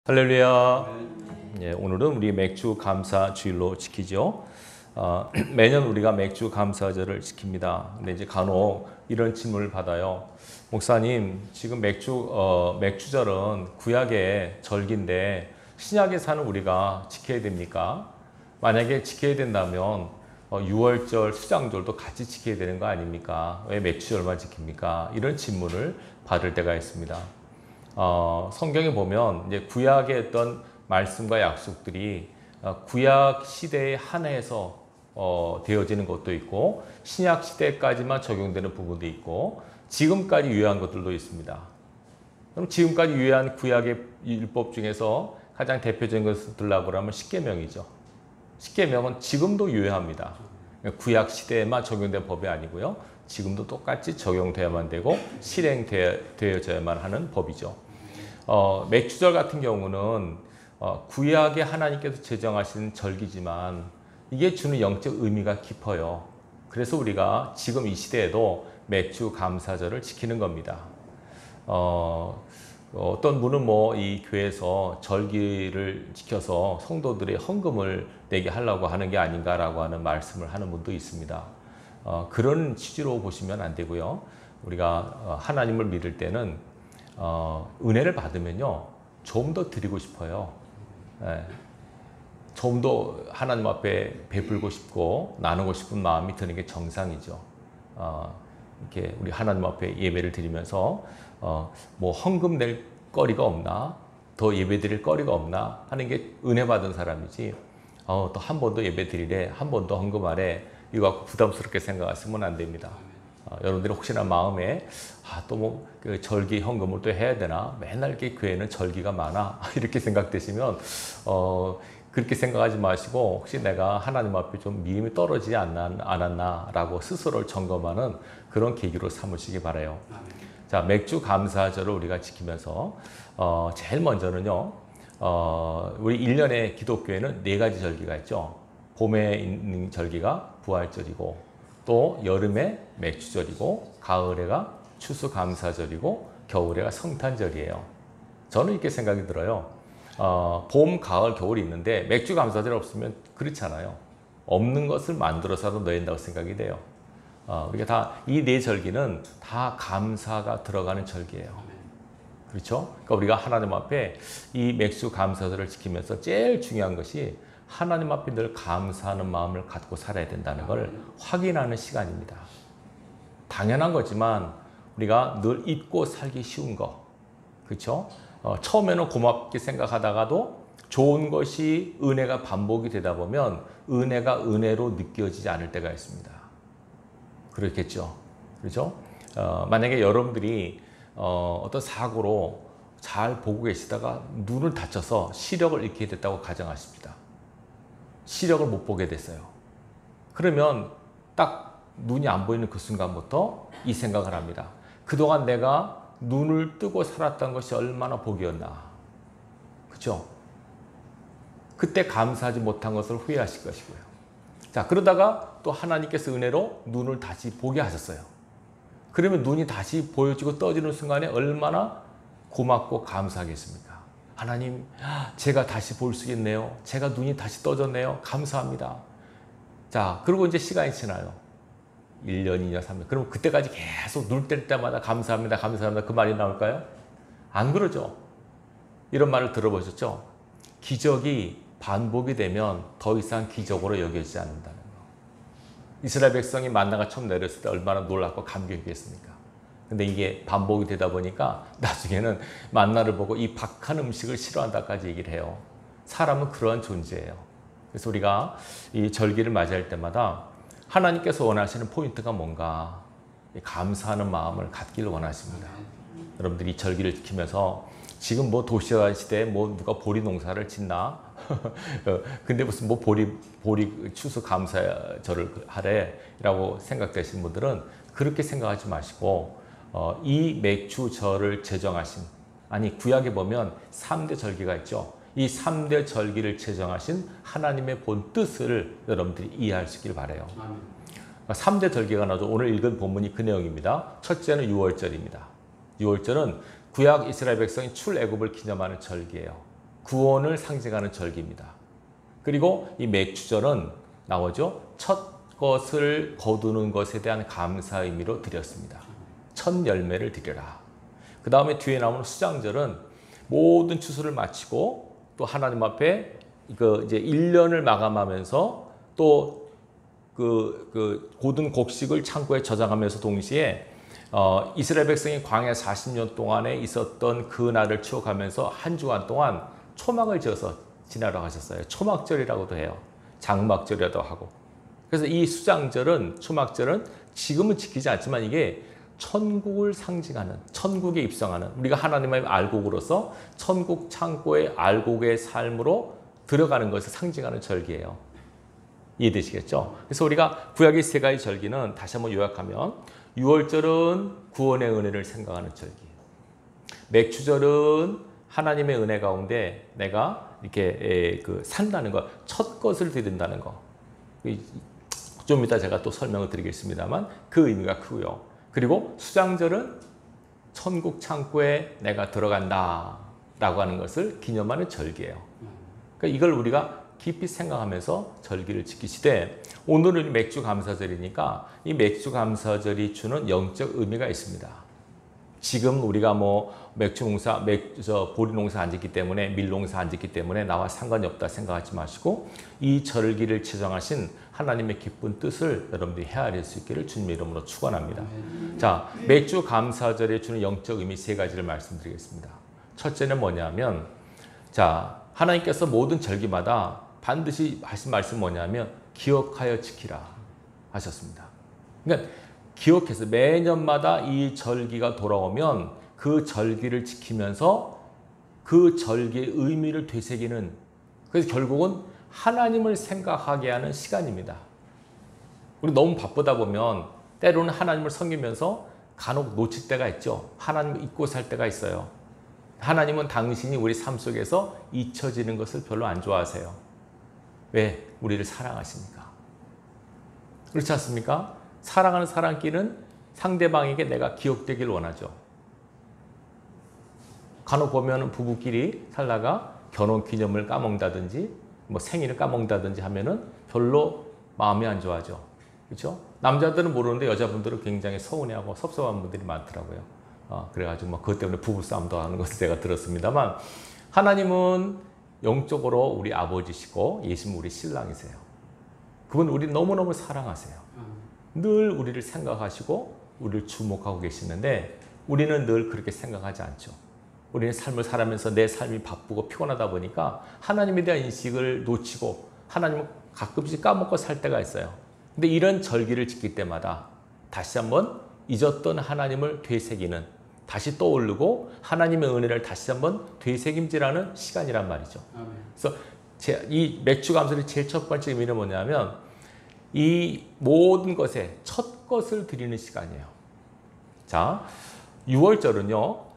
할렐루야. 예, 오늘은 우리 맥주 감사 주일로 지키죠. 매년 우리가 맥주 감사절을 지킵니다. 근데 이제 간혹 이런 질문을 받아요. 목사님, 지금 맥주절은 구약의 절기인데 신약에 사는 우리가 지켜야 됩니까? 만약에 지켜야 된다면 6월절 수장절도 같이 지켜야 되는 거 아닙니까? 왜 맥주절만 지킵니까? 이런 질문을 받을 때가 있습니다. 성경에 보면 이제 구약의 어떤 말씀과 약속들이 구약 시대에 한해서 되어지는 것도 있고 신약 시대까지만 적용되는 부분도 있고 지금까지 유효한 것들도 있습니다. 그럼 지금까지 유효한 구약의 율법 중에서 가장 대표적인 것을 들라고 하면 십계명이죠. 십계명은 지금도 유효합니다. 구약 시대에만 적용된 법이 아니고요. 지금도 똑같이 적용되어야만 되고 실행되어져야만 하는 법이죠. 맥주절 같은 경우는 구약의 하나님께서 제정하신 절기지만 이게 주는 영적 의미가 깊어요. 그래서 우리가 지금 이 시대에도 맥주 감사절을 지키는 겁니다. 어떤 분은 이 교회에서 절기를 지켜서 성도들의 헌금을 내게 하려고 하는 게 아닌가라고 하는 말씀을 하는 분도 있습니다. 그런 취지로 보시면 안 되고요. 우리가 하나님을 믿을 때는 은혜를 받으면요, 좀 더 드리고 싶어요. 좀 더 하나님 앞에 베풀고 싶고 나누고 싶은 마음이 드는 게 정상이죠. 이렇게 우리 하나님 앞에 예배를 드리면서 헌금 낼 거리가 없나, 더 예배 드릴 거리가 없나 하는 게 은혜 받은 사람이지. 또 한 번 더 예배 드리래, 한 번 더 헌금하래, 이거 갖고 부담스럽게 생각하시면 안 됩니다. 여러분들이 혹시나 마음에 그 절기 헌금을 또 해야 되나, 맨날 이렇게 교회는 절기가 많아 이렇게 생각되시면 그렇게 생각하지 마시고 혹시 내가 하나님 앞에 좀 믿음이 떨어지지 않았나 라고 스스로를 점검하는 그런 계기로 삼으시기 바라요. 자, 맥주 감사절을 우리가 지키면서 제일 먼저는요, 우리 1년에 기독교에는 4가지 절기가 있죠. 봄에 있는 절기가 부활절이고, 또 여름에 맥주절이고, 가을에가 추수감사절이고, 겨울에가 성탄절이에요. 저는 이렇게 생각이 들어요. 봄, 가을, 겨울이 있는데 맥주감사절 없으면 그렇잖아요. 없는 것을 만들어서도 넣어야 된다고 생각이 돼요. 우리가 다 이 4절기는 다 감사가 들어가는 절기예요. 그렇죠? 그러니까 우리가 하나님 앞에 이 맥주감사절을 지키면서 제일 중요한 것이 하나님 앞에 늘 감사하는 마음을 갖고 살아야 된다는 걸 확인하는 시간입니다. 당연한 거지만 우리가 늘 잊고 살기 쉬운 거, 그렇죠? 처음에는 고맙게 생각하다가도 좋은 것이 은혜가 반복이 되다 보면 은혜가 은혜로 느껴지지 않을 때가 있습니다. 그렇겠죠? 그렇죠? 만약에 여러분들이 어떤 사고로 잘 보고 계시다가 눈을 다쳐서 시력을 잃게 됐다고 가정하십니다. 시력을 못 보게 됐어요. 그러면 딱 눈이 안 보이는 그 순간부터 이 생각을 합니다. 그동안 내가 눈을 뜨고 살았던 것이 얼마나 복이었나. 그렇죠? 그때 감사하지 못한 것을 후회하실 것이고요. 자, 그러다가 또 하나님께서 은혜로 눈을 다시 보게 하셨어요. 그러면 눈이 다시 보여지고 떠지는 순간에 얼마나 고맙고 감사하겠습니까? 하나님, 제가 다시 볼 수 있겠네요. 제가 눈이 다시 떠졌네요. 감사합니다. 자, 그리고 이제 시간이 지나요. 1년, 2년, 3년. 그럼 그때까지 계속 눈 뗄 때마다 감사합니다. 감사합니다. 그 말이 나올까요? 안 그러죠. 이런 말을 들어보셨죠? 기적이 반복이 되면 더 이상 기적으로 여겨지지 않는다는 거. 이스라엘 백성이 만나가 처음 내렸을 때 얼마나 놀랍고 감격했겠습니까? 근데 이게 반복이 되다 보니까 나중에는 만나를 보고 이 박한 음식을 싫어한다까지 얘기를 해요. 사람은 그러한 존재예요. 그래서 우리가 이 절기를 맞이할 때마다 하나님께서 원하시는 포인트가 뭔가 감사하는 마음을 갖기를 원하십니다. 여러분들이 이 절기를 지키면서 지금 도시화 시대에 누가 보리 농사를 짓나? 근데 무슨 보리 추수 감사절을 하래라고 생각되시는 분들은 그렇게 생각하지 마시고 이 맥주절을 제정하신, 구약에 보면 3대 절기가 있죠. 이 3대 절기를 제정하신 하나님의 본 뜻을 여러분들이 이해할 수 있길 바라요. 3대 절기가 나오죠. 오늘 읽은 본문이 그 내용입니다. 첫째는 6월절입니다. 6월절은 구약 이스라엘 백성이 출애굽을 기념하는 절기예요. 구원을 상징하는 절기입니다. 그리고 이 맥주절은 나오죠. 첫 것을 거두는 것에 대한 감사 의미로 드렸습니다. 첫 열매를 드려라. 그 다음에 뒤에 나오는 수장절은 모든 추수를 마치고 또 하나님 앞에 이제 1년을 마감하면서 또 그 고든 곡식을 창고에 저장하면서 동시에 이스라엘 백성이 광야 40년 동안에 있었던 그 날을 추억하면서 한 주간 동안 초막을 지어서 지내라고 하셨어요. 초막절이라고도 해요. 장막절이라도 하고. 그래서 이 수장절은, 초막절은 지금은 지키지 않지만 이게 천국을 상징하는, 천국에 입성하는, 우리가 하나님의 알곡으로서 천국 창고의 알곡의 삶으로 들어가는 것을 상징하는 절기예요. 이해되시겠죠? 그래서 우리가 구약의 세 가지 절기는 다시 한번 요약하면, 유월절은 구원의 은혜를 생각하는 절기예요. 맥주절은 하나님의 은혜 가운데 내가 이렇게 산다는 것, 첫 것을 드린다는 것. 좀 이따 제가 또 설명을 드리겠습니다만 그 의미가 크고요. 그리고 수장절은 천국 창고에 내가 들어간다 라고 하는 것을 기념하는 절기예요. 그러니까 이걸 우리가 깊이 생각하면서 절기를 지키시되, 오늘은 맥주 감사절이니까 이 맥주 감사절이 주는 영적 의미가 있습니다. 지금 우리가 뭐 맥주 농사, 보리 농사 안 짓기 때문에, 밀 농사 안 짓기 때문에 나와 상관이 없다 생각하지 마시고, 이 절기를 지정하신 하나님의 기쁜 뜻을 여러분들이 헤아릴 수 있기를 주님의 이름으로 축원합니다. 자, 맥주 감사절에 주는 영적 의미 세 가지를 말씀드리겠습니다. 첫째는 뭐냐면, 자, 하나님께서 모든 절기마다 반드시 하신 말씀 뭐냐면 기억하여 지키라 하셨습니다. 그러니까 기억해서 매년마다 이 절기가 돌아오면 그 절기를 지키면서 그 절기의 의미를 되새기는, 그래서 결국은 하나님을 생각하게 하는 시간입니다. 우리 너무 바쁘다 보면 때로는 하나님을 섬기면서 간혹 놓칠 때가 있죠. 하나님을 잊고 살 때가 있어요. 하나님은 당신이 우리 삶 속에서 잊혀지는 것을 별로 안 좋아하세요. 왜? 우리를 사랑하시니까. 그렇지 않습니까? 사랑하는 사람끼리는 상대방에게 내가 기억되길 원하죠. 간혹 보면 부부끼리 살다가 결혼기념을 까먹는다든지 뭐 생일을 까먹는다든지 하면은 별로 마음이 안 좋아하죠. 그렇죠? 남자들은 모르는데 여자분들은 굉장히 서운해하고 섭섭한 분들이 많더라고요. 그래가지고 뭐 그것 때문에 부부싸움도 하는 것을 제가 들었습니다만, 하나님은 영적으로 우리 아버지시고 예수님 우리 신랑이세요. 그분 우리 너무너무 사랑하세요. 늘 우리를 생각하시고 우리를 주목하고 계시는데, 우리는 늘 그렇게 생각하지 않죠. 우리는 삶을 살아면서 내 삶이 바쁘고 피곤하다 보니까 하나님에 대한 인식을 놓치고 하나님을 가끔씩 까먹고 살 때가 있어요. 근데 이런 절기를 지킬 때마다 다시 한번 잊었던 하나님을 되새기는, 다시 떠오르고 하나님의 은혜를 다시 한번 되새김질하는 시간이란 말이죠. 그래서 이 맥주 감사절의 제일 첫 번째 의미는 뭐냐면, 이 모든 것에 첫 것을 드리는 시간이에요. 자, 6월절은요,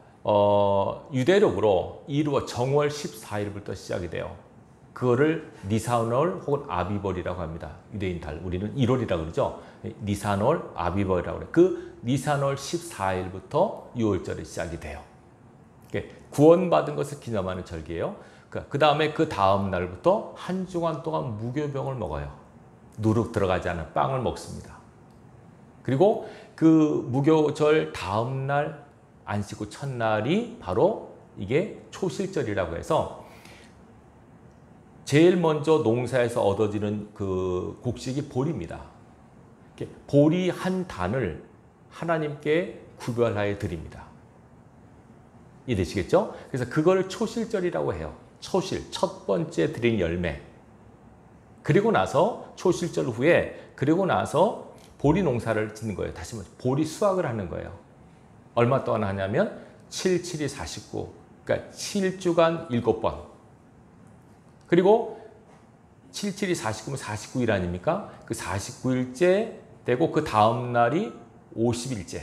유대력으로 이루어 정월 14일부터 시작이 돼요. 그거를 니산월 혹은 아비벌이라고 합니다. 유대인 달, 우리는 1월이라고 그러죠. 니산월, 아비벌이라고 그래요. 그 니산월 14일부터 6월절이 시작이 돼요. 구원받은 것을 기념하는 절기예요. 그 다음에 그 다음 날부터 한 주간 동안 무교병을 먹어요. 누룩 들어가지 않은 빵을 먹습니다. 그리고 그 무교절 다음 날 안식 후 첫날이 바로 이게 초실절이라고 해서 제일 먼저 농사에서 얻어지는 그 곡식이 보리입니다. 보리 한 단을 하나님께 구별하여 드립니다. 이해되시겠죠? 그래서 그걸 초실절이라고 해요. 초실, 첫 번째 드린 열매. 그리고 나서 초실절 후에, 그리고 나서 보리 농사를 짓는 거예요. 다시 말해서 보리 수확을 하는 거예요. 얼마 동안 하냐면 7, 7이 49, 그러니까 7주간 7번. 그리고 7, 7이 49면 49일 아닙니까? 그 49일째 되고 그 다음 날이 50일째.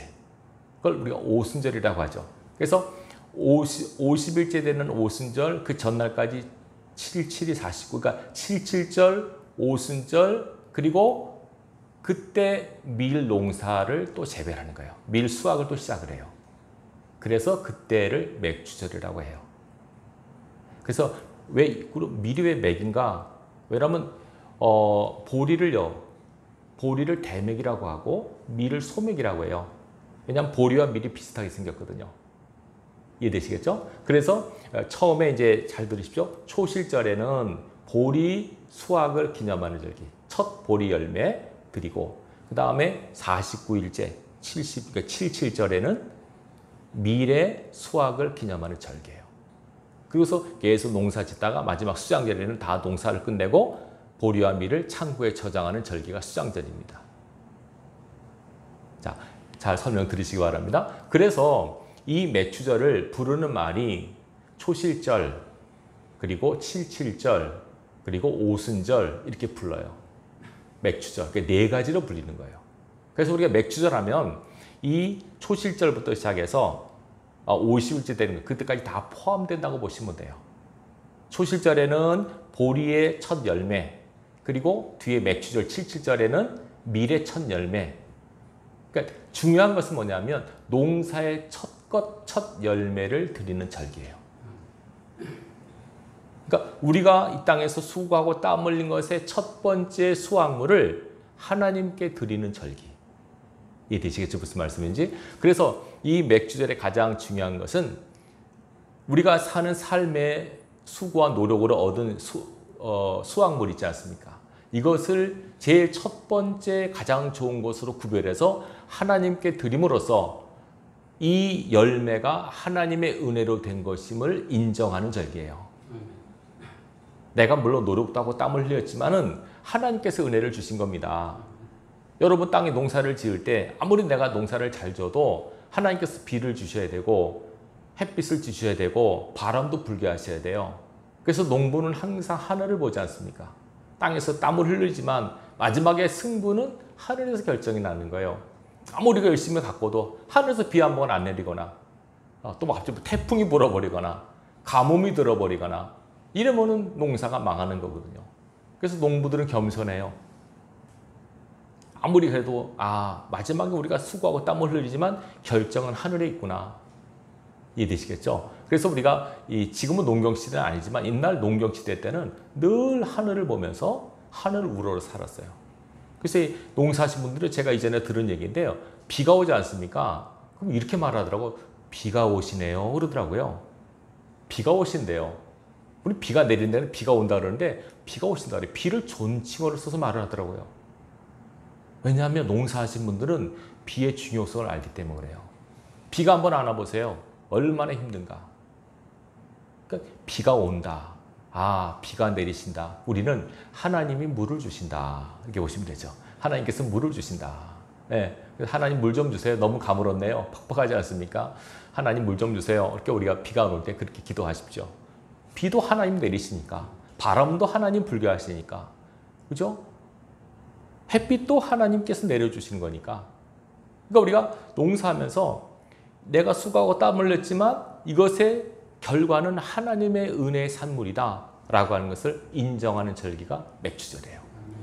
그걸 우리가 오순절이라고 하죠. 그래서 50일째 되는 오순절, 그 전날까지 7, 7이 49, 그러니까 7, 7절, 오순절, 그리고 그때 밀 농사를 또 재배하는 거예요. 밀 수확을 또 시작을 해요. 그래서 그때를 맥주절이라고 해요. 그래서 그럼 밀이 왜 맥인가? 왜냐면 보리를 대맥이라고 하고 밀을 소맥이라고 해요. 왜냐하면 보리와 밀이 비슷하게 생겼거든요. 이해되시겠죠? 그래서 처음에 이제 잘 들으십시오. 초실절에는 보리 수확을 기념하는 절기. 첫 보리 열매 드리고, 그 다음에 49일째, 77절에는 밀의 수확을 기념하는 절기예요. 그래서 계속 농사 짓다가 마지막 수장절에는 다 농사를 끝내고 보리와 밀을 창고에 저장하는 절기가 수장절입니다. 자, 잘 설명 들으시기 바랍니다. 그래서 이 맥추절을 부르는 말이 초실절, 그리고 칠칠절, 그리고 오순절 이렇게 불러요. 맥추절. 네 가지로 불리는 거예요. 그래서 우리가 맥추절 하면 이 초실절부터 시작해서 50일째 되는 거, 그때까지 다 포함된다고 보시면 돼요. 초실절에는 보리의 첫 열매, 그리고 뒤에 맥추절 77절에는 밀의 첫 열매. 그러니까 중요한 것은 뭐냐면 농사의 첫 열매를 드리는 절기예요. 그러니까 우리가 이 땅에서 수고하고 땀 흘린 것의 첫 번째 수확물을 하나님께 드리는 절기. 이해되시겠죠? 무슨 말씀인지? 그래서 이 맥주절의 가장 중요한 것은 우리가 사는 삶의 수고와 노력으로 얻은 수확물 있지 않습니까? 이것을 제일 첫 번째 가장 좋은 것으로 구별해서 하나님께 드림으로써 이 열매가 하나님의 은혜로 된 것임을 인정하는 절기예요. 내가 물론 노력도 하고 땀을 흘렸지만은 하나님께서 은혜를 주신 겁니다. 여러분 땅에 농사를 지을 때 아무리 내가 농사를 잘 져도 하나님께서 비를 주셔야 되고 햇빛을 주셔야 되고 바람도 불게 하셔야 돼요. 그래서 농부는 항상 하늘을 보지 않습니까? 땅에서 땀을 흘리지만 마지막에 승부는 하늘에서 결정이 나는 거예요. 아무리 열심히 갖고도 하늘에서 비 한 번 안 내리거나 또 갑자기 태풍이 불어버리거나 가뭄이 들어버리거나 이러면은 농사가 망하는 거거든요. 그래서 농부들은 겸손해요. 아무리 그래도 마지막에 우리가 수고하고 땀을 흘리지만 결정은 하늘에 있구나. 이해되시겠죠? 그래서 우리가 지금은 농경시대는 아니지만 옛날 농경시대 때는 늘 하늘을 보면서 하늘을 우러러 살았어요. 그래서 농사하신 분들은 제가 이전에 들은 얘기인데요. 비가 오지 않습니까? 그럼 이렇게 말하더라고. 비가 오시네요. 그러더라고요. 비가 오신대요. 우리 비가 내린 데는 비가 온다 그러는데 비가 오신다 그래. 비를 존칭어로 써서 말을 하더라고요. 왜냐하면 농사하신 분들은 비의 중요성을 알기 때문에 그래요. 비가 한번 안 와보세요. 얼마나 힘든가. 그러니까 비가 온다. 비가 내리신다. 우리는 하나님이 물을 주신다. 이렇게 보시면 되죠. 하나님께서 물을 주신다. 네. 하나님 물 좀 주세요. 너무 가물었네요. 퍽퍽하지 않습니까? 하나님 물 좀 주세요. 이렇게 우리가 비가 올 때 그렇게 기도하십시오. 비도 하나님 내리시니까. 바람도 하나님 불게 하시니까. 그죠? 햇빛도 하나님께서 내려주시는 거니까. 그러니까 우리가 농사하면서 내가 수고하고 땀을 냈지만 이것의 결과는 하나님의 은혜의 산물이다 라고 하는 것을 인정하는 절기가 맥추절이에요.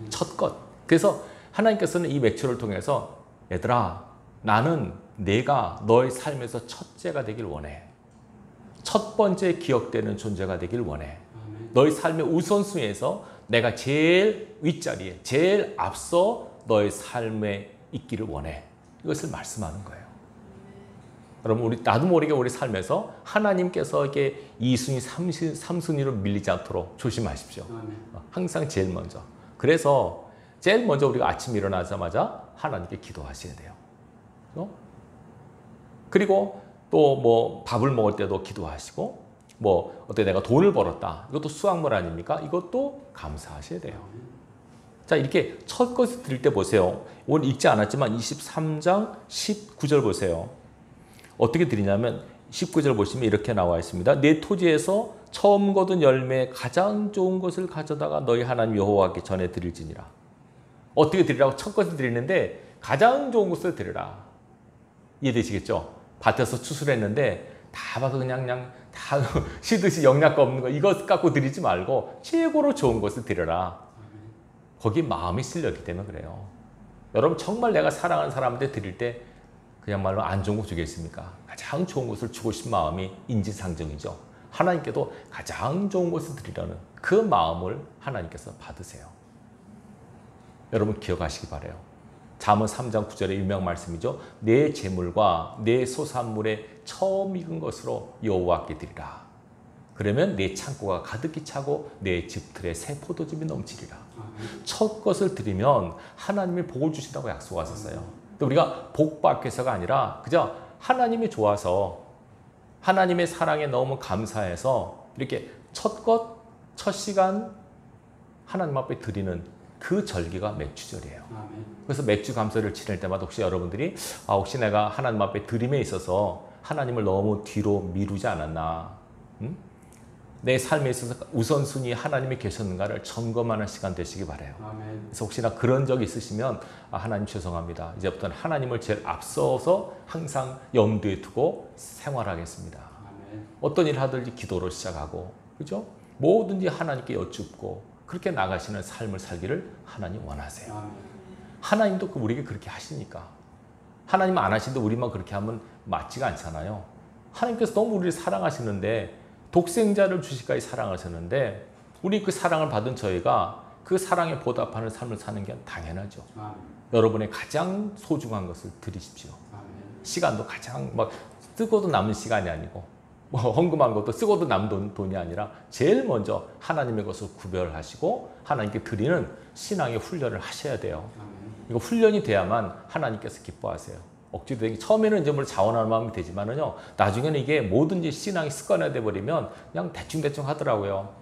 첫 것. 그래서 하나님께서는 이 맥추를 통해서 얘들아, 나는 내가 너의 삶에서 첫째가 되길 원해. 첫 번째 기억되는 존재가 되길 원해. 너의 삶의 우선순위에서 내가 제일 윗자리에, 제일 앞서 너의 삶에 있기를 원해. 이것을 말씀하는 거예요. 여러분, 나도 모르게 우리 삶에서 하나님께서 이게 2순위, 3순위로 밀리지 않도록 조심하십시오. 항상 제일 먼저. 그래서 제일 먼저 우리가 아침 일어나자마자 하나님께 기도하셔야 돼요. 그리고 또 뭐 밥을 먹을 때도 기도하시고, 어때 내가 돈을 벌었다. 이것도 수확물 아닙니까? 이것도 감사하셔야 돼요. 자, 이렇게 첫 것을 드릴 때 보세요. 오늘 읽지 않았지만 23장 19절 보세요. 어떻게 드리냐면 19절 보시면 이렇게 나와 있습니다. 내 토지에서 처음 거둔 열매 가장 좋은 것을 가져다가 너희 하나님 여호와께 전해 드릴지니라. 어떻게 드리라고? 첫 것을 드리는데 가장 좋은 것을 드리라. 이해되시겠죠? 밭에서 추수했는데 다 봐도 그냥 다 시듯이 영양가 없는 거 이것 갖고 드리지 말고 최고로 좋은 것을 드려라. 거기 마음이 실렸기 때문에 그래요. 여러분 정말 내가 사랑하는 사람한테 드릴 때 그야말로 안 좋은 거 주겠습니까? 가장 좋은 것을 주고 싶은 마음이 인지상정이죠. 하나님께도 가장 좋은 것을 드리라는 그 마음을 하나님께서 받으세요. 여러분 기억하시기 바라요. 잠언 3장 9절의 유명 말씀이죠. 내 재물과 내 소산물의 처음 익은 것으로 여호와께 드리라. 그러면 내 창고가 가득히 차고 내 집틀에 새 포도즙이 넘치리라. 첫 것을 드리면 하나님이 복을 주신다고 약속하셨어요. 또 우리가 복 받기 위해서가 아니라 그저 하나님이 좋아서 하나님의 사랑에 너무 감사해서 이렇게 첫 것, 첫 시간 하나님 앞에 드리는 그 절기가 맥주절이에요. 그래서 맥주 감사를 지낼 때마다 혹시 여러분들이 혹시 내가 하나님 앞에 드림에 있어서 하나님을 너무 뒤로 미루지 않았나? 응? 내 삶에 있어서 우선순위 하나님이 계셨는가를 점검하는 시간 되시기 바라요. 그래서 혹시나 그런 적이 있으시면 하나님 죄송합니다. 이제부터는 하나님을 제일 앞서서 항상 염두에 두고 생활하겠습니다. 어떤 일 하든지 기도로 시작하고 그죠? 뭐든지 하나님께 여쭙고 그렇게 나가시는 삶을 살기를 하나님 원하세요. 하나님도 우리에게 그렇게 하시니까. 하나님 안 하시는데 우리만 그렇게 하면 맞지가 않잖아요. 하나님께서 너무 우리를 사랑하시는데 독생자를 주시기까지 사랑하셨는데 우리 그 사랑을 받은 저희가 그 사랑에 보답하는 삶을 사는 게 당연하죠. 여러분의 가장 소중한 것을 드리십시오. 시간도 가장 쓰고도 남은 시간이 아니고 헌금한 것도 쓰고도 남은 돈이 아니라 제일 먼저 하나님의 것을 구별하시고 하나님께 드리는 신앙의 훈련을 하셔야 돼요. 이거 훈련이 돼야만 하나님께서 기뻐하세요. 억지로 되기 처음에는 이제 뭘 자원하는 마음이 되지만은요, 나중에는 이게 뭐든지 신앙이 습관화돼 버리면 그냥 대충 하더라고요.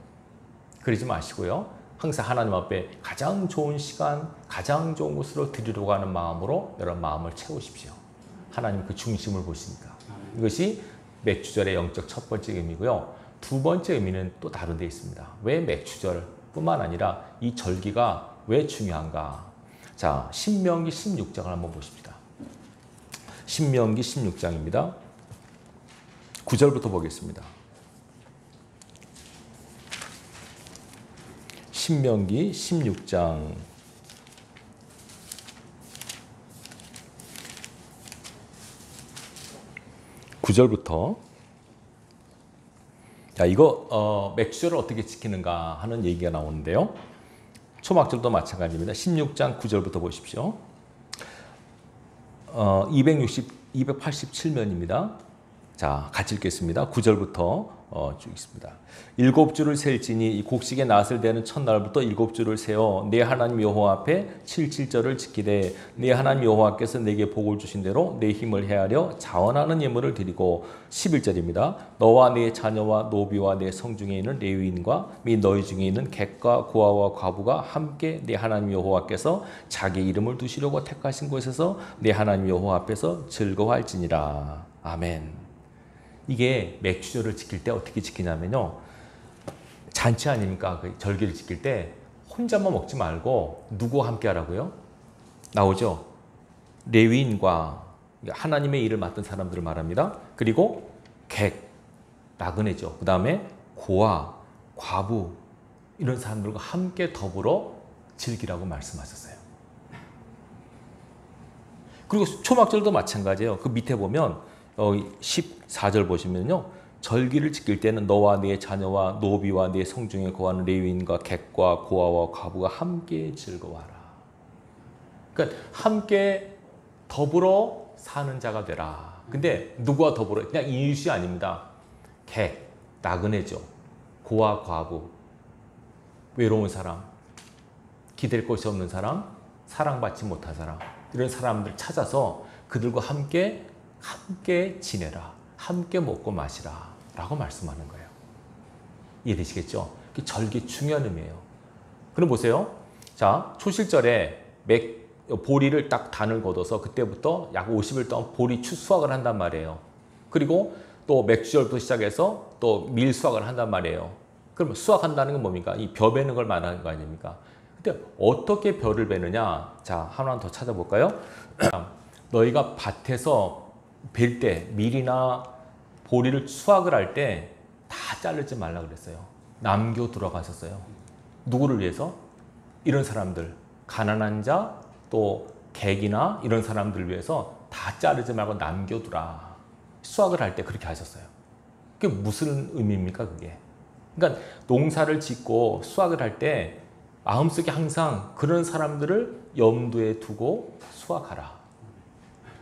그러지 마시고요. 항상 하나님 앞에 가장 좋은 시간, 가장 좋은 곳으로 드리려고 하는 마음으로 여러분 마음을 채우십시오. 하나님 그 중심을 보시니까. 이것이 맥주절의 영적 첫 번째 의미고요. 두 번째 의미는 또 다른 데 있습니다. 왜 맥주절뿐만 아니라 이 절기가 왜 중요한가? 자, 신명기 16장을 한번 보십시다. 신명기 16장입니다. 9절부터 보겠습니다. 신명기 16장 9절부터 자, 이거 맥주절을 어떻게 지키는가 하는 얘기가 나오는데요. 초막절도 마찬가지입니다. 16장 9절부터 보십시오. 287면입니다. 자, 같이 읽겠습니다. 9절부터 쭉 있습니다. 7주를 셀지니 이 곡식의 낫을 대는 첫날부터 7주를 세어 내 하나님 여호와 앞에 77절을 지키되 내 하나님 여호와께서 내게 복을 주신 대로 내 힘을 헤아려 자원하는 예물을 드리고 11절입니다. 너와 네 자녀와 노비와 내 성중에 있는 레위인과 및 너희 중에 있는 객과 고아와 과부가 함께 내 하나님 여호와께서 자기 이름을 두시려고 택하신 곳에서 내 하나님 여호와 앞에서 즐거워할지니라. 아멘. 이게 맥주절을 지킬 때 어떻게 지키냐면요. 잔치 아닙니까? 그 절기를 지킬 때 혼자만 먹지 말고 누구와 함께 하라고요? 나오죠? 레위인과 하나님의 일을 맡은 사람들을 말합니다. 그리고 객, 나그네죠. 그 다음에 고아, 과부 이런 사람들과 함께 더불어 즐기라고 말씀하셨어요. 그리고 초막절도 마찬가지예요. 그 밑에 보면 14절 보시면요. 절기를 지킬 때는 너와 네 자녀와 노비와 네 성중에 거하는 레위인과 객과 고아와 과부가 함께 즐거워하라. 그러니까 함께 더불어 사는 자가 되라. 근데 누구와 더불어? 그냥 이웃이 아닙니다. 객, 나그네죠. 고아, 과부, 외로운 사람, 기댈 곳이 없는 사람, 사랑받지 못한 사람 이런 사람들 찾아서 그들과 함께 지내라. 함께 먹고 마시라. 라고 말씀하는 거예요. 이해되시겠죠? 절기 중요한 의미예요. 그럼 보세요. 자, 초실절에 보리를 딱 단을 걷어서 그때부터 약 50일 동안 보리 수확을 한단 말이에요. 그리고 또 맥주절부터 시작해서 또 밀 수확을 한단 말이에요. 그럼 수확한다는 건 뭡니까? 이 벼 베는 걸 말하는 거 아닙니까? 근데 어떻게 벼를 베느냐? 자, 하나 더 찾아볼까요? 너희가 밭에서 벨 때 밀이나 보리를 수확을 할 때 다 자르지 말라 그랬어요. 남겨 들어가셨어요. 누구를 위해서? 이런 사람들, 가난한 자, 또 객이나 이런 사람들을 위해서 다 자르지 말고 남겨두라. 수확을 할 때 그렇게 하셨어요. 그게 무슨 의미입니까, 그게? 그러니까 농사를 짓고 수확을 할 때 마음속에 항상 그런 사람들을 염두에 두고 수확하라.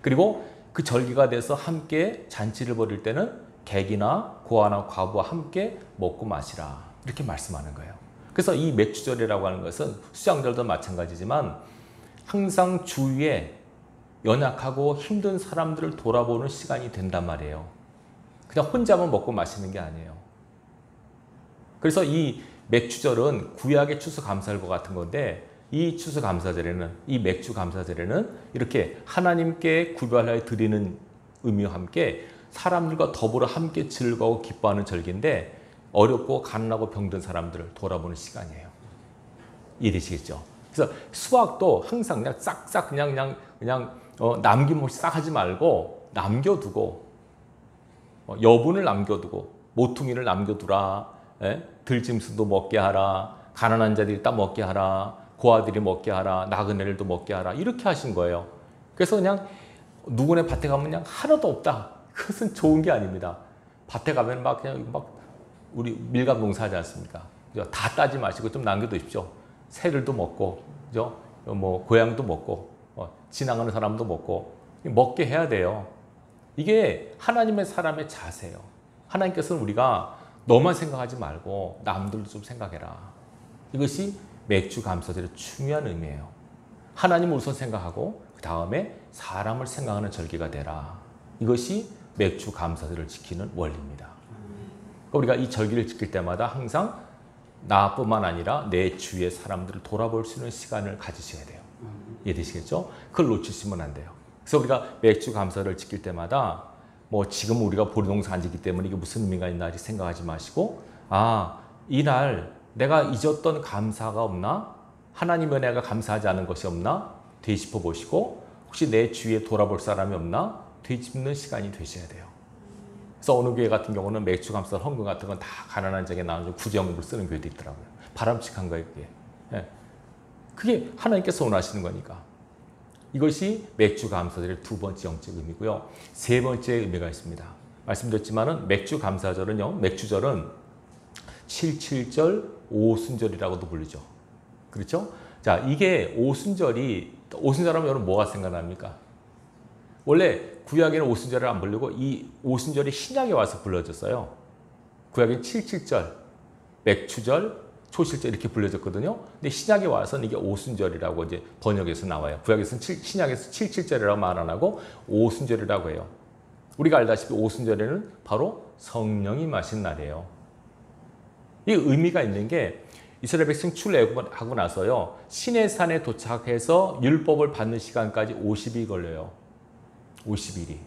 그리고 그 절기가 돼서 함께 잔치를 벌일 때는 객이나 고아나 과부와 함께 먹고 마시라. 이렇게 말씀하는 거예요. 그래서 이 맥주절이라고 하는 것은 수장절도 마찬가지지만 항상 주위에 연약하고 힘든 사람들을 돌아보는 시간이 된단 말이에요. 그냥 혼자만 먹고 마시는 게 아니에요. 그래서 이 맥주절은 구약의 추수감사절과 같은 건데 이 추수감사절에는, 이 맥주감사절에는 이렇게 하나님께 구별하여 드리는 의미와 함께 사람들과 더불어 함께 즐거워 기뻐하는 절기인데 어렵고 가난하고 병든 사람들을 돌아보는 시간이에요. 이해되시겠죠? 그래서 수확도 항상 그냥 싹싹 그냥 남김없이 싹 하지 말고 남겨두고 여분을 남겨두고 모퉁이를 남겨두라. 들짐승도 먹게 하라. 가난한 자들이 따 먹게 하라. 고아들이 먹게 하라. 나그네들도 먹게 하라. 이렇게 하신 거예요. 그래서 그냥 누구네 밭에 가면 그냥 하나도 없다. 그것은 좋은 게 아닙니다. 밭에 가면 막 우리 밀감 농사하지 않습니까? 다 따지 마시고 좀 남겨두십시오. 새들도 먹고, 그죠? 뭐 고양이도 먹고, 지나가는 사람도 먹고 먹게 해야 돼요. 이게 하나님의 사람의 자세예요. 하나님께서는 우리가 너만 생각하지 말고 남들도 좀 생각해라. 이것이 맥주감사절의 중요한 의미예요. 하나님을 우선 생각하고 그 다음에 사람을 생각하는 절기가 되라. 이것이 맥주감사절을 지키는 원리입니다. 우리가 이 절기를 지킬 때마다 항상 나뿐만 아니라 내 주위의 사람들을 돌아볼 수 있는 시간을 가지셔야 돼요. 이해되시겠죠? 그걸 놓치시면 안 돼요. 그래서 우리가 맥주감사를 지킬 때마다 뭐 지금 우리가 보리농사 안 짓기 때문에 이게 무슨 의미가 있나 생각하지 마시고 이날 내가 잊었던 감사가 없나? 하나님의 은혜가 감사하지 않은 것이 없나? 되짚어 보시고 혹시 내 주위에 돌아볼 사람이 없나? 되짚는 시간이 되셔야 돼요. 그래서 어느 교회 같은 경우는 맥주감사, 헌금 같은 건 다 가난한 자에게 나누는 구제연금을 쓰는 교회도 있더라고요. 바람직한 거예요, 그게. 그게 하나님께서 원하시는 거니까. 이것이 맥주감사절의 두 번째 영적 의미고요. 세 번째 의미가 있습니다. 말씀드렸지만은 맥주감사절은요, 맥주절은 77절 오순절이라고도 불리죠. 그렇죠? 자, 이게 오순절하면 여러분 뭐가 생각납니까? 원래 구약에는 오순절을 안 부르고 이 오순절이 신약에 와서 불러졌어요. 구약에는 77절, 맥주절, 초실절 이렇게 불려졌거든요. 근데 신약에 와서는 이게 오순절이라고 이제 번역에서 나와요. 구약에서는 신약에서 77절이라고 말 안 하고 오순절이라고 해요. 우리가 알다시피 오순절에는 바로 성령이 임하신 날이에요. 이 의미가 있는 게 이스라엘 백성 출애굽하고 나서요. 시내산에 도착해서 율법을 받는 시간까지 50일이 걸려요. 50일이.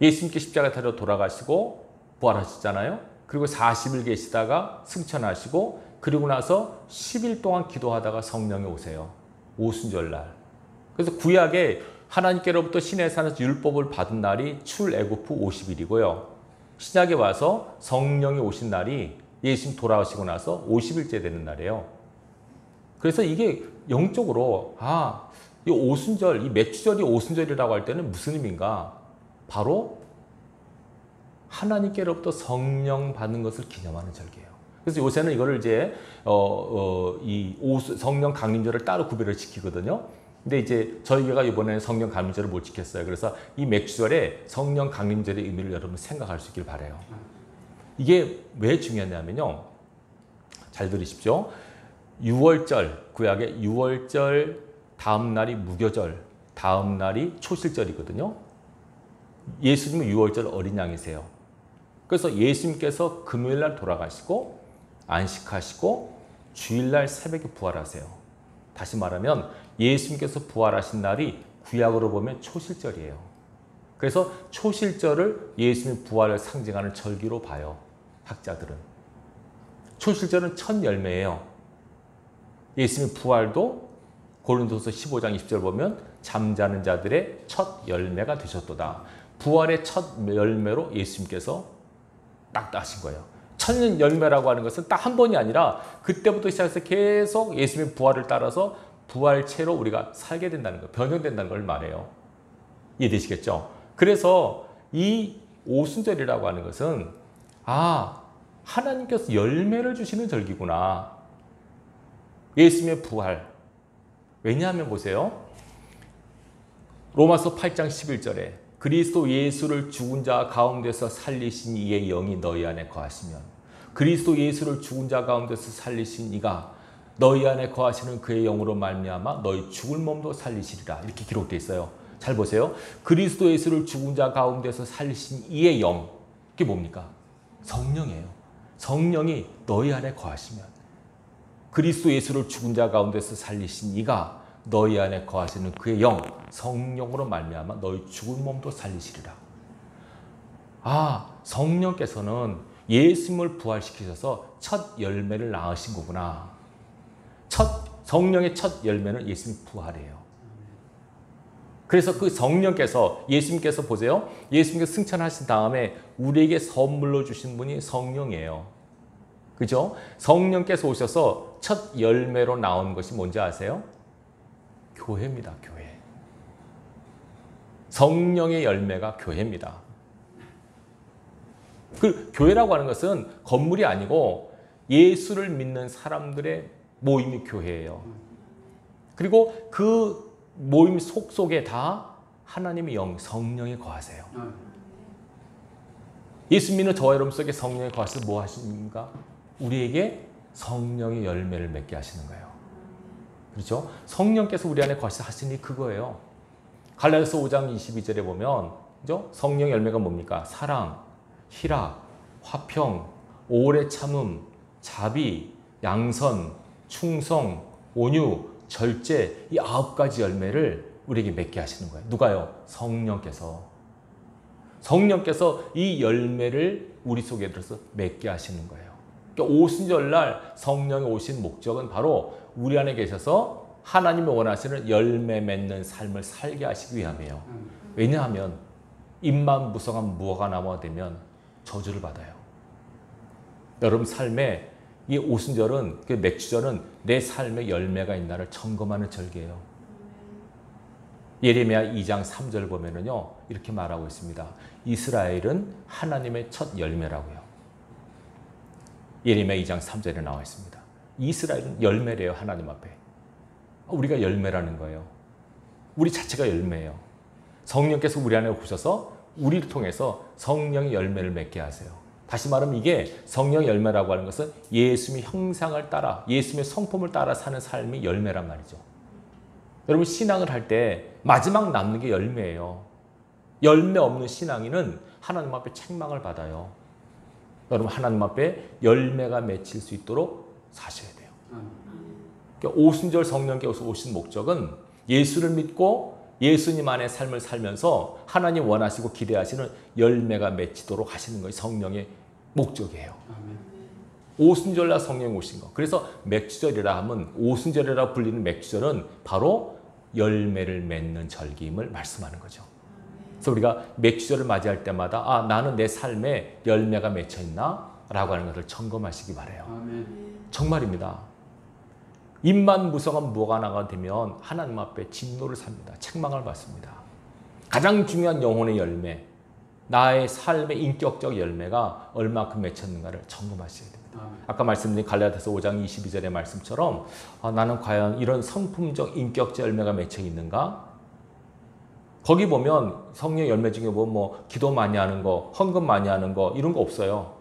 예수님께 십자가 타러 돌아가시고 부활하셨잖아요. 그리고 40일 계시다가 승천하시고 그리고 나서 10일 동안 기도하다가 성령이 오세요. 오순절날. 그래서 구약에 하나님께로부터 시내산에서 율법을 받은 날이 출애굽 후 50일이고요. 신약에 와서 성령이 오신 날이 예수님 돌아가시고 나서 50일째 되는 날이에요. 그래서 이게 영적으로 이 오순절, 이 맥주절이 오순절이라고 할 때는 무슨 의미인가? 바로 하나님께로부터 성령 받는 것을 기념하는 절기예요. 그래서 요새는 이거를 이제 성령 강림절을 따로 구별을 지키거든요. 근데 이제 저희 교회가 이번에 성령 강림절을 못 지켰어요. 그래서 이 맥주절에 성령 강림절의 의미를 여러분 생각할 수 있길 바라요. 이게 왜 중요하냐면요. 잘 들으십시오. 6월절, 구약의 6월절 다음 날이 무교절, 다음 날이 초실절이거든요. 예수님은 6월절 어린 양이세요. 그래서 예수님께서 금요일날 돌아가시고 안식하시고 주일날 새벽에 부활하세요. 다시 말하면 예수님께서 부활하신 날이 구약으로 보면 초실절이에요. 그래서 초실절을 예수님 부활을 상징하는 절기로 봐요. 학자들은. 초실절은 첫 열매예요. 예수님 부활도 고린도서 15장 20절 보면 잠자는 자들의 첫 열매가 되셨도다. 부활의 첫 열매로 예수님께서 딱 따신 거예요. 첫 열매라고 하는 것은 딱 한 번이 아니라 그때부터 시작해서 계속 예수님의 부활을 따라서 부활체로 우리가 살게 된다는 거, 변형된다는 걸 말해요. 이해되시겠죠? 그래서 이 오순절이라고 하는 것은 아, 하나님께서 열매를 주시는 절기구나. 예수님의 부활. 왜냐하면 보세요. 로마서 8장 11절에 그리스도 예수를 죽은 자 가운데서 살리신 이의 영이 너희 안에 거하시면, 그리스도 예수를 죽은 자 가운데서 살리신 이가 너희 안에 거하시는 그의 영으로 말미암아 너희 죽을 몸도 살리시리라. 이렇게 기록되어 있어요. 잘 보세요. 그리스도 예수를 죽은 자 가운데서 살리신 이의 영. 그게 뭡니까? 성령이에요. 성령이 너희 안에 거하시면, 그리스도 예수를 죽은 자 가운데서 살리신 이가 너희 안에 거하시는 그의 영, 성령으로 말미암아 너희 죽은 몸도 살리시리라. 아, 성령께서는 예수님을 부활시키셔서 첫 열매를 낳으신 거구나. 성령의 첫 열매는 예수님 부활이에요. 그래서 그 성령께서, 예수님께서 보세요. 예수님께서 승천하신 다음에 우리에게 선물로 주신 분이 성령이에요. 그죠? 성령께서 오셔서 첫 열매로 나온 것이 뭔지 아세요? 교회입니다. 교회. 성령의 열매가 교회입니다. 그 교회라고 하는 것은 건물이 아니고 예수를 믿는 사람들의 모임이 교회예요. 그리고 그 모임 속에 다 하나님의 영, 성령이 거하세요. 예수 믿는 저와 여러분 속에 성령이 거하셔서 뭐 하십니까? 우리에게 성령의 열매를 맺게 하시는 거예요. 그렇죠? 성령께서 우리 안에 거하셔서 하신 일이 그거예요. 갈라디아서 5장 22절에 보면, 그죠? 성령 열매가 뭡니까? 사랑, 희락, 화평, 오래 참음, 자비, 양선, 충성, 온유, 절제, 이 9가지 열매를 우리에게 맺게 하시는 거예요. 누가요? 성령께서. 성령께서 이 열매를 우리 속에 들어서 맺게 하시는 거예요. 그러니까 오순절날 성령이 오신 목적은 바로 우리 안에 계셔서 하나님이 원하시는 열매 맺는 삶을 살게 하시기 위함이에요. 왜냐하면 입만 무성한 무화과 나무가 되면 저주를 받아요. 여러분 삶에 이 오순절은, 그 맥주절은 내 삶의 열매가 있나를 점검하는 절기예요. 예레미야 2장 3절 보면은요, 이렇게 말하고 있습니다. 이스라엘은 하나님의 첫 열매라고요. 예레미야 2장 3절에 나와 있습니다. 이스라엘은 열매래요. 하나님 앞에. 우리가 열매라는 거예요. 우리 자체가 열매예요. 성령께서 우리 안에 오셔서 우리를 통해서 성령의 열매를 맺게 하세요. 다시 말하면 이게 성령의 열매라고 하는 것은 예수님의 형상을 따라, 예수님의 성품을 따라 사는 삶이 열매란 말이죠. 여러분 신앙을 할 때 마지막 남는 게 열매예요. 열매 없는 신앙인은 하나님 앞에 책망을 받아요. 여러분 하나님 앞에 열매가 맺힐 수 있도록 사셔야 돼요. 그러니까 오순절 성령께서 오신 목적은 예수를 믿고 예수님 안에 삶을 살면서 하나님 원하시고 기대하시는 열매가 맺히도록 하시는 것이 성령의 목적이에요. 오순절날 성령이 오신 거. 그래서 맥주절이라 하면, 오순절이라 불리는 맥주절은 바로 열매를 맺는 절기임을 말씀하는 거죠. 그래서 우리가 맥주절을 맞이할 때마다 아, 나는 내 삶에 열매가 맺혀 있나? 라고 하는 것을 점검하시기 바라요. 정말입니다. 입만 무성한 무화과나무가 되면 하나님 앞에 진노를 삽니다. 책망을 받습니다. 가장 중요한 영혼의 열매, 나의 삶의 인격적 열매가 얼마큼 맺혔는가를 점검하셔야 됩니다. 아까 말씀드린 갈라디아서 5장 22절의 말씀처럼 나는 과연 이런 성품적 인격적 열매가 맺혀 있는가? 거기 보면 성령 열매 중에 뭐 기도 많이 하는 거, 헌금 많이 하는 거 이런 거 없어요.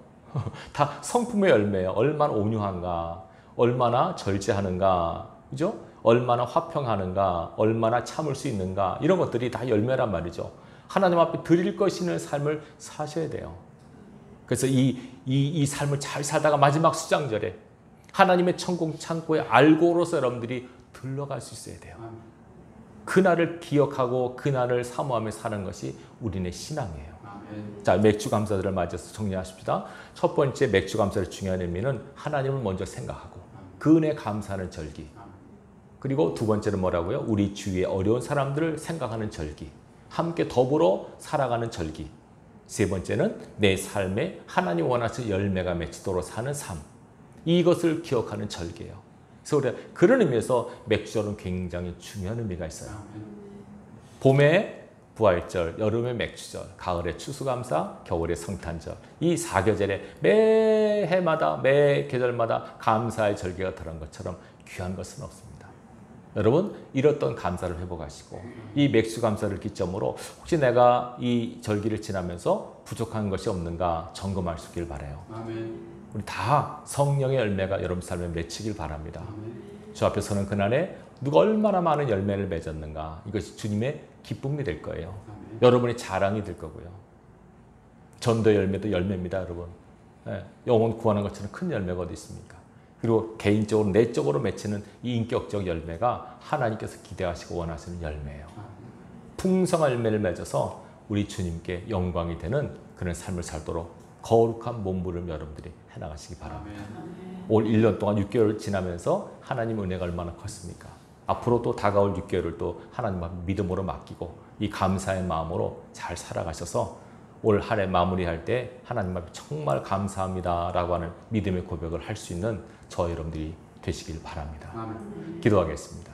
다 성품의 열매예요. 얼마나 온유한가, 얼마나 절제하는가, 그죠? 얼마나 화평하는가, 얼마나 참을 수 있는가, 이런 것들이 다 열매란 말이죠. 하나님 앞에 드릴 것 있는 삶을 사셔야 돼요. 그래서 이 삶을 잘 살다가 마지막 수장절에 하나님의 천국 창고에 알고로서 여러분들이 들러갈 수 있어야 돼요. 그날을 기억하고 그날을 사모하며 사는 것이 우리네 신앙이에요. 자, 맥주 감사들을 맞아서 정리하십시다. 첫 번째 맥주 감사의 중요한 의미는 하나님을 먼저 생각하고 그 은혜 감사하는 절기. 그리고 두 번째는 뭐라고요? 우리 주위에 어려운 사람들을 생각하는 절기. 함께 더불어 살아가는 절기. 세 번째는 내 삶에 하나님 원하시는 열매가 맺히도록 사는 삶. 이것을 기억하는 절기예요. 그래서 우리가 그런 의미에서 맥주절은 굉장히 중요한 의미가 있어요. 봄에 부활절, 여름의 맥주절, 가을의 추수감사, 겨울의 성탄절. 이 4계절에 매 해마다 매 계절마다 감사의 절기가 들어간 것처럼 귀한 것은 없습니다. 여러분 잃었던 감사를 회복하시고 이 맥주 감사를 기점으로 혹시 내가 이 절기를 지나면서 부족한 것이 없는가 점검할 수 있길 바라요. 아멘. 우리 다 성령의 열매가 여러분 삶에 맺히길 바랍니다. 아멘. 주 앞에 서는 그날에 누가 얼마나 많은 열매를 맺었는가 이것이 주님의 기쁨이 될 거예요. 아멘. 여러분의 자랑이 될 거고요. 전도 열매도 열매입니다, 여러분. 예, 영혼 구하는 것처럼 큰 열매가 어디 있습니까? 그리고 개인적으로 내적으로 맺히는 이 인격적 열매가 하나님께서 기대하시고 원하시는 열매예요. 풍성한 열매를 맺어서 우리 주님께 영광이 되는 그런 삶을 살도록 거룩한 몸부림 여러분들이 해나가시기 바랍니다. 아멘. 올 1년 동안 6개월 지나면서 하나님 은혜가 얼마나 컸습니까? 앞으로 또 다가올 6개월을 또 하나님 앞에 믿음으로 맡기고 이 감사의 마음으로 잘 살아가셔서 올 한 해 마무리할 때 하나님 앞에 정말 감사합니다라고 하는 믿음의 고백을 할 수 있는 저 여러분들이 되시길 바랍니다. 아멘. 기도하겠습니다.